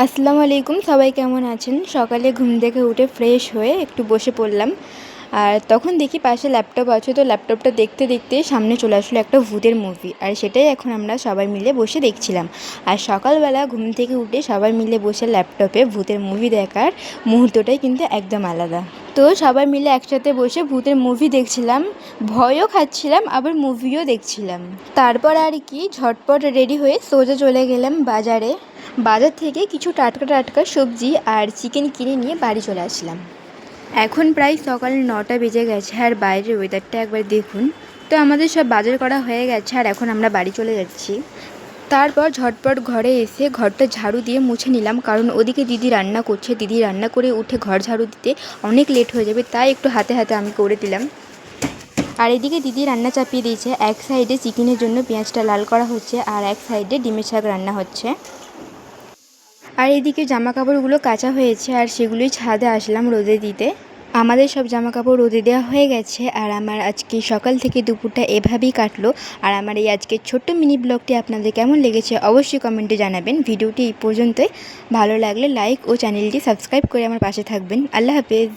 আসসালামু আলাইকুম, সবাই কেমন আছেন? সকালে ঘুম থেকে উঠে ফ্রেশ হয়ে একটু বসে পড়লাম। আর তখন দেখি পাশে ল্যাপটপ আছে, তো ল্যাপটপটা দেখতে দেখতে সামনে চলে আসলো একটা ভূতের মুভি, আর সেটাই এখন আমরা সবাই মিলে বসে দেখছিলাম। আর সকালবেলা ঘুম থেকে উঠে সবাই মিলে বসে ল্যাপটপে ভূতের মুভি দেখার মুহূর্তটাই কিন্তু একদম আলাদা। তো সবাই মিলে একসাথে বসে ভূতের মুভি দেখছিলাম, ভয়ও খাচ্ছিলাম, আবার মুভিও দেখছিলাম। তারপর আর কি ঝটপট রেডি হয়ে সোজা চলে গেলাম বাজারে। বাজার থেকে কিছু টাটকা টাটকা সবজি আর চিকেন কিনে নিয়ে বাড়ি চলে আসলাম। এখন প্রায় সকাল 9টা বেজে গেছে, আর বাইরের ওয়েদারটা একবার দেখুন। তো আমাদের সব বাজার করা হয়ে গেছে, আর এখন আমরা বাড়ি চলে যাচ্ছি। তারপর ঝটপট ঘরে এসে ঘরটা ঝাড়ু দিয়ে মুছে নিলাম, কারণ ওদিকে দিদি রান্না করছে। দিদি রান্না করে উঠে ঘর ঝাড়ু দিতে অনেক লেট হয়ে যাবে, তাই একটু হাতে হাতে আমি করে দিলাম। আর এদিকে দিদি রান্না চাপিয়ে দিয়েছে। এক সাইডে চিকেনের জন্য পেঁয়াজটা লাল করা হচ্ছে, আর এক সাইডে ডিমের শাক রান্না হচ্ছে। আর এদিকে জামা কাপড়গুলো কাচা হয়েছে, আর সেগুলোই ছাদে আসলাম রোদে দিতে। আমাদের সব জামা কাপড় রোদে দেওয়া হয়ে গেছে, আর আমার আজকে সকাল থেকে দুপুরটা এভাবেই কাটলো। আর আমার এই আজকের ছোট্ট মিনি ব্লগটি আপনাদের কেমন লেগেছে অবশ্যই কমেন্টে জানাবেন। ভিডিওটি এই পর্যন্তই। ভালো লাগলে লাইক ও চ্যানেলটি সাবস্ক্রাইব করে আমার পাশে থাকবেন। আল্লাহ হাফেজ।